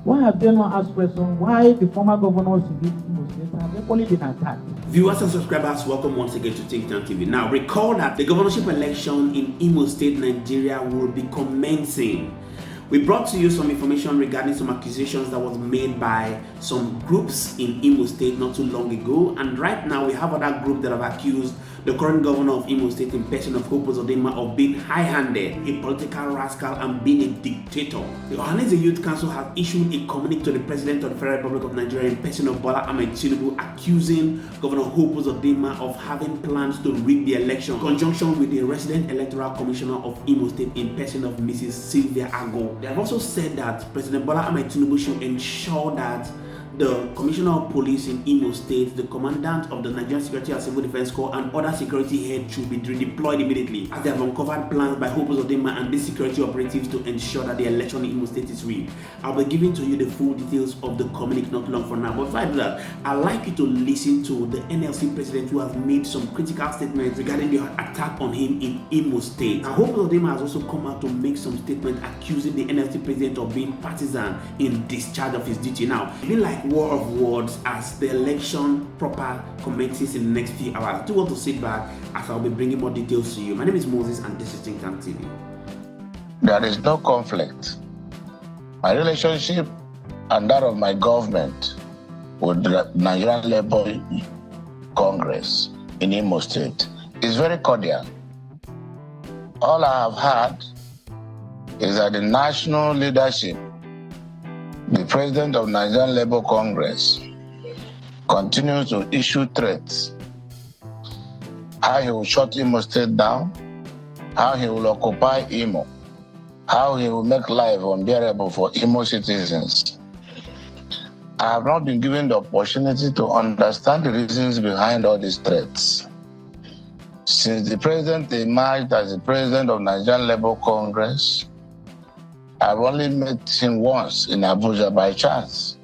Why have they not asked questions why the former governors in Imo State have equally been attacked? Viewers and subscribers, welcome once again to Think Tank TV. Now, recall that the governorship election in Imo State, Nigeria will be commencing. We brought to you some information regarding some accusations that was made by some groups in Imo State not too long ago, and right now we have other groups that have accused the current governor of Imo State in person of Hope Uzodimma of being high-handed, a political rascal, and being a dictator. The Ohanaeze Youth Council has issued a communique to the President of the Federal Republic of Nigeria in person of Bola Ahmed Tinubu, accusing Governor Hope Uzodimma of having plans to rig the election, in conjunction with the resident electoral commissioner of Imo State in person of Mrs. Sylvia Ago. They have also said that President Bola Ahmed Tinubu should ensure that the Commissioner of Police in Imo State, the Commandant of the Nigerian Security and Civil Defense Corps, and other security heads should be redeployed immediately, as they have uncovered plans by Hope Uzodimma and these security operatives to ensure that the election in Imo State is rigged. I'll be giving to you the full details of the communique not long from now. But before I do that, I'd like you to listen to the NLC President, who has made some critical statements regarding the attack on him in Imo State. Now, Hope Uzodimma has also come out to make some statements accusing the NLC President of being partisan in discharge of his duty. Now, it's been like war of words as the election proper commences in the next few hours. Do want to sit back as I'll be bringing more details to you. My name is Moses and this is Think Tank TV. There is no conflict. My relationship and that of my government with the Nigerian Labour Congress in Imo State is very cordial. All I have had is that the national leadership, the President of Nigerian Labour Congress, continues to issue threats. How he will shut Imo State down, how he will occupy Imo, how he will make life unbearable for Imo citizens. I have not been given the opportunity to understand the reasons behind all these threats. Since the President emerged as the President of Nigerian Labour Congress, I've only met him once in Abuja by chance.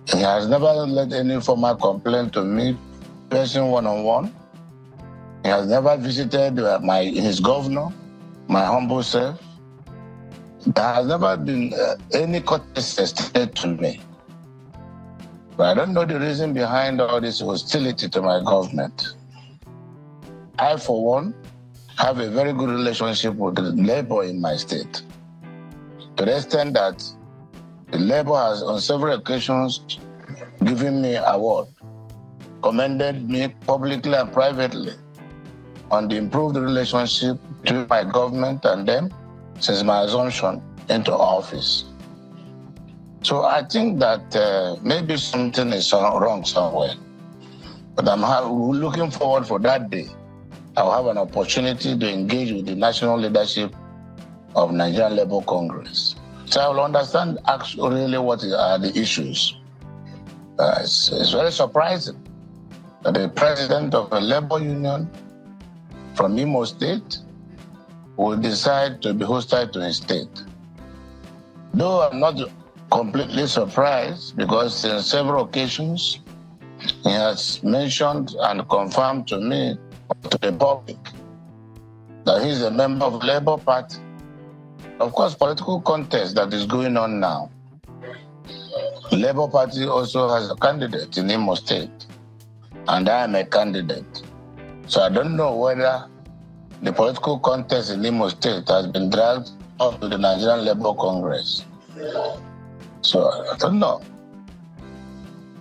He has never led any formal complaint to me, person one-on-one. He has never visited his governor, my humble self. There has never been any courtesy extended to me. But I don't know the reason behind all this hostility to my government. I, for one, have a very good relationship with the Labour in my state, to the extent that the Labour has on several occasions given me award, commended me publicly and privately on the improved relationship between my government and them since my assumption into office. So I think that maybe something is wrong somewhere. But I'm looking forward for that day. I'll have an opportunity to engage with the national leadership of Nigerian Labour Congress. So I will understand actually really what are the issues. It's very surprising that the president of a labor union from Imo State will decide to be hostile to his state. Though I'm not completely surprised, because in several occasions he has mentioned and confirmed to me, to the public, that he's a member of the Labour Party. Of course, political contest that is going on now. The Labour Party also has a candidate in Imo State, and I am a candidate. So I don't know whether the political contest in Imo State has been dragged up to the Nigerian Labour Congress. So I don't know.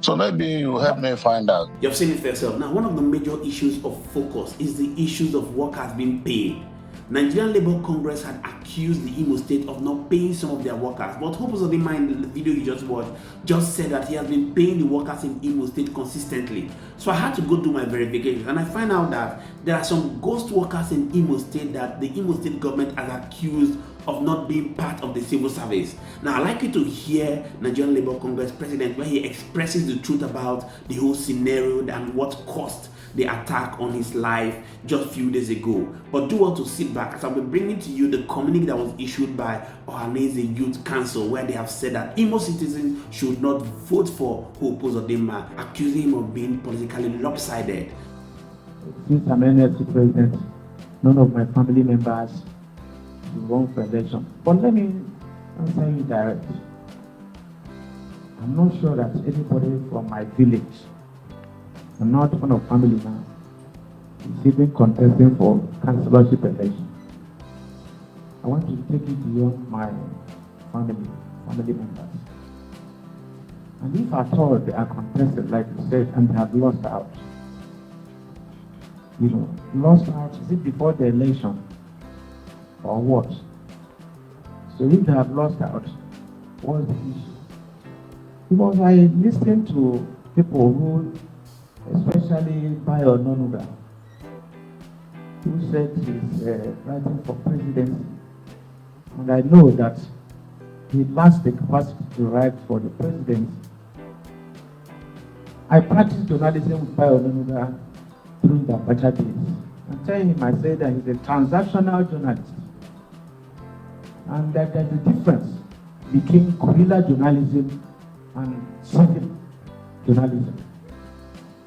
So maybe you help me find out. You've seen it for yourself. Now, one of the major issues of focus is the issues of workers being paid. Nigerian Labour Congress had accused the Imo State of not paying some of their workers, but Hope Uzodimma, in the video you just watched, just said that he has been paying the workers in Imo State consistently. So I had to go do my verification, and I find out that there are some ghost workers in Imo State that the Imo State government has accused of not being part of the civil service. Now, I'd like you to hear Nigerian Labour Congress President when he expresses the truth about the whole scenario and what caused the attack on his life just a few days ago. But do want to sit back as I'll be bringing to you the communique that was issued by Ohanaeze Youth Council, where they have said that Imo citizens should not vote for Hope Uzodimma, accusing him of being politically lopsided. Since I'm NLC President, none of my family members will run for election. But let me answer you directly. I'm not sure that anybody from my village, I'm not one of family now, is even contesting for councillorship election. I want to take it beyond my family members. And if at all they are contested, like you said, and they have lost out, lost out, is it before the election or what? So if they have lost out, what's the issue? Because I listened to people who, especially Bayo Nonuga, who said he's writing for presidency. And I know that he lacks the capacity to write for the presidency. I practiced journalism with Bayo Nonuga during the Abacha days. I tell him, I said that he's a transactional journalist. And that there's a difference between guerrilla journalism and civil journalism.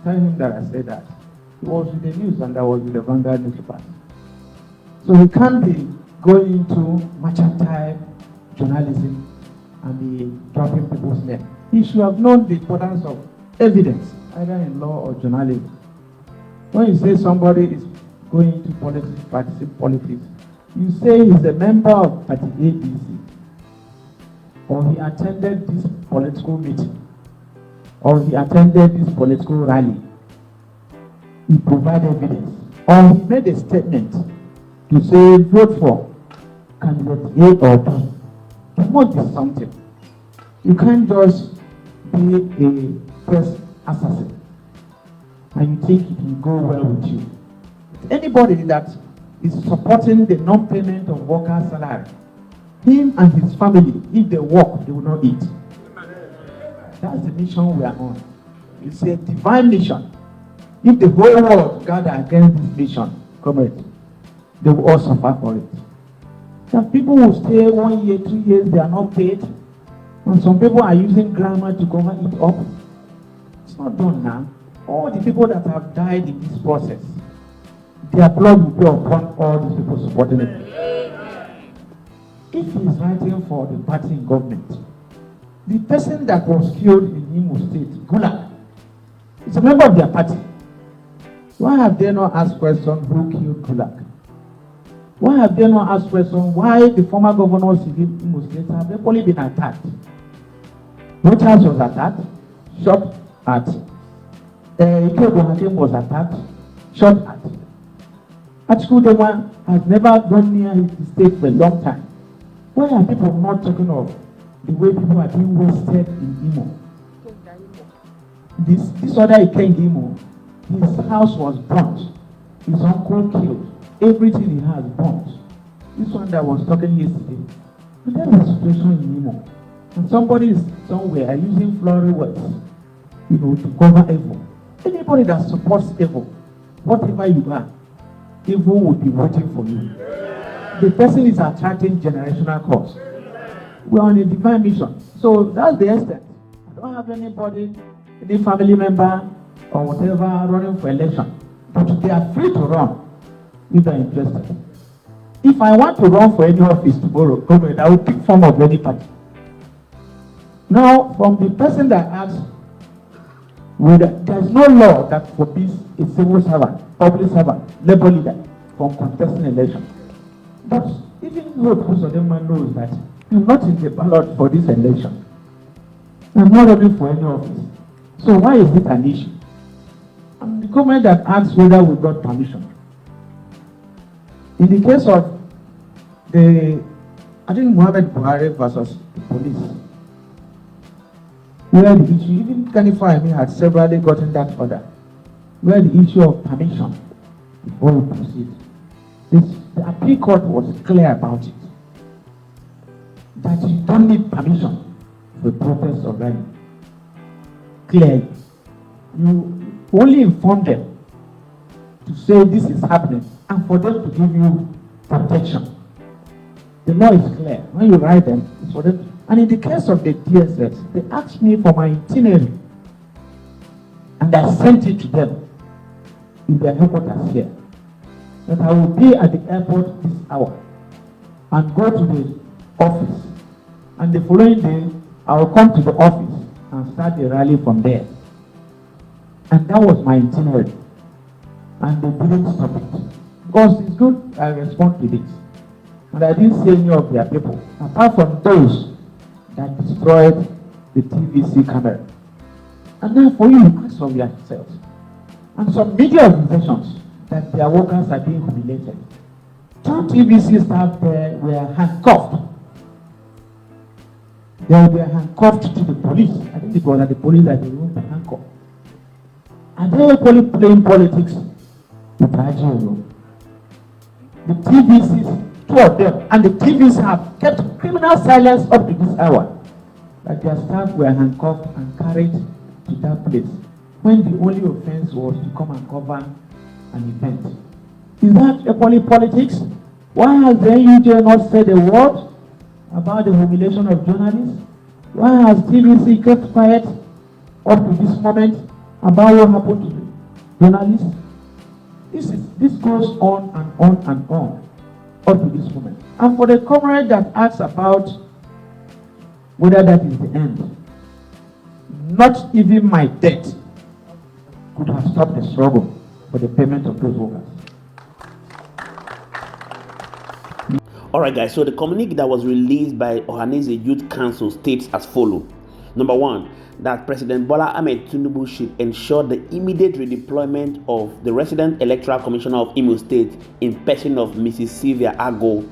Tell him that I said that. He was with the news and I was with the Vanguard newspaper. So he can't be going into mercantile journalism and be dropping people's names. He should have known the importance of evidence, either in law or journalism. When you say somebody is going into politics, practicing politics, you say he's a member of Party ABC, or he attended this political meeting, or he attended this political rally. He provided evidence, or he made a statement to say vote for candidate A or B. There must be something. You can't just be a press assassin and you think it will go well with you. Anybody that is supporting the non-payment of workers' salary, him and his family, if they work, they will not eat. That's the mission we are on. It's a divine mission. If the whole world gather against this mission, comrade, they will all suffer for it. Some people will stay 1 year, 2 years, they are not paid. And some people are using grammar to cover it up. It's not done now. All the people that have died in this process, their blood will be upon all these people supporting it. If he is writing for the party in government, the person that was killed in Imo State, Gulag, is a member of their party. Why have they not asked questions who killed Gulag? Why have they not asked questions why the former governors in Imo State have only been attacked? Which house was attacked? Shot at. Ike was attacked, shot at. Ajero Joe has never gone near his state for a long time. Why are people not talking of the way people are being wasted in Imo? This other Ike Imo, his house was burnt, his uncle killed, everything he has burnt. This one that was talking yesterday, but that's the situation in Imo. And somebody is somewhere using flowery words, to cover evil. Anybody that supports evil, whatever you are, evil will be waiting for you. The person is attracting generational curse. We are on a divine mission. So that's the extent. I don't have anybody, any family member or whatever running for election. But they are free to run if they are interested. If I want to run for any office tomorrow, I will pick form of any party. Now, from the person that asks, there is no law that forbids a civil servant, public servant, labor leader from contesting election. But even Hope Uzodimma knows that I'm not in the ballot for this election. I'm not running for any office. So why is it an issue? I'm the government that asks whether we got permission. In the case of Muhammad Buhari versus the police, where the issue, even Kanify had severally gotten that order, where the issue of permission before we proceed. The appeal court was clear about it. That you don't need permission for protest or rally. Clearly. You only inform them to say this is happening and for them to give you protection. The law is clear. When you write them, it's for them. And in the case of the DSS, they asked me for my itinerary. And I sent it to them in their headquarters here. That I will be at the airport this hour and go to the office. And the following day, I will come to the office start the rally from there. And that was my itinerary. And they didn't stop it. Because it's good I respond to this. And I didn't see any of their people, apart from those that destroyed the TVC camera. And now for you to ask of yourselves, and some media organizations, that their workers are being humiliated. 2 TVC staff there were handcuffed. They were handcuffed to the police. I think it was at the police that they were handcuffed. And they were playing politics with Ajero Joe. The TVCs, 2 of them, and the TVCs have kept criminal silence up to this hour. That their staff were handcuffed and carried to that place, when the only offense was to come and cover an event. Is that equally politics? Why has the NUJ not said a word about the humiliation of journalists? Why has TVC kept quiet up to this moment about what happened to the journalists? This goes on and on and on up to this moment. And for the comrade that asks about whether that is the end, not even my death could have stopped the struggle for the payment of those workers. Alright guys, so the communique that was released by Ohanaeze Youth Council states as follows. Number 1, that President Bola Ahmed Tinubu should ensure the immediate redeployment of the resident electoral commissioner of Imo State in person of Mrs. Sylvia Ago,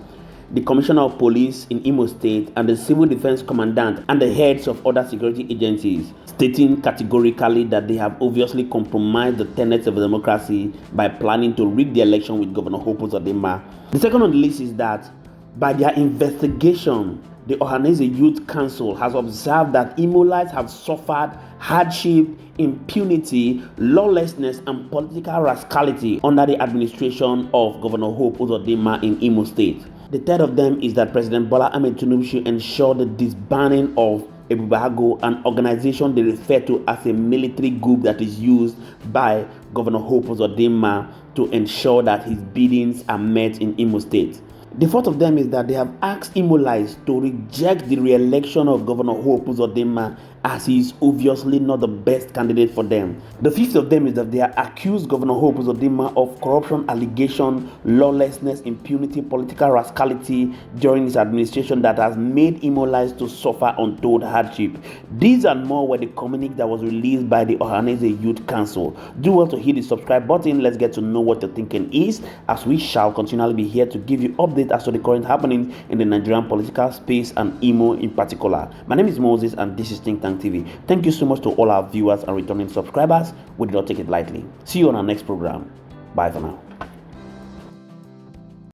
the Commissioner of Police in Imo State, and the Civil Defense Commandant, and the heads of other security agencies, stating categorically that they have obviously compromised the tenets of democracy by planning to rig the election with Governor Hope Uzodimma. The second on the list is that by their investigation, the Ohanaeze Youth Council has observed that Imolites have suffered hardship, impunity, lawlessness, and political rascality under the administration of Governor Hope Uzodimma in Imo State. The third of them is that President Bola Ahmed Tinubu should ensure the disbanding of Ebubago, an organization they refer to as a military group that is used by Governor Hope Uzodimma to ensure that his biddings are met in Imo State. The fourth of them is that they have asked Imolites to reject the re-election of Governor Hope Uzodimma, as he is obviously not the best candidate for them. The fifth of them is that they are accused Governor Hope Uzodimma of corruption allegation, lawlessness, impunity, political rascality during his administration that has made Imolites to suffer untold hardship. These and more were the communique that was released by the Ohanaeze Youth Council. Do well to hit the subscribe button. Let's get to know what your thinking is, as we shall continually be here to give you updates as to the current happening in the Nigerian political space and Imo in particular. My name is Moses and this is Think Tank TV. Thank you so much to all our viewers and returning subscribers. We do not take it lightly. See you on our next program. Bye for now.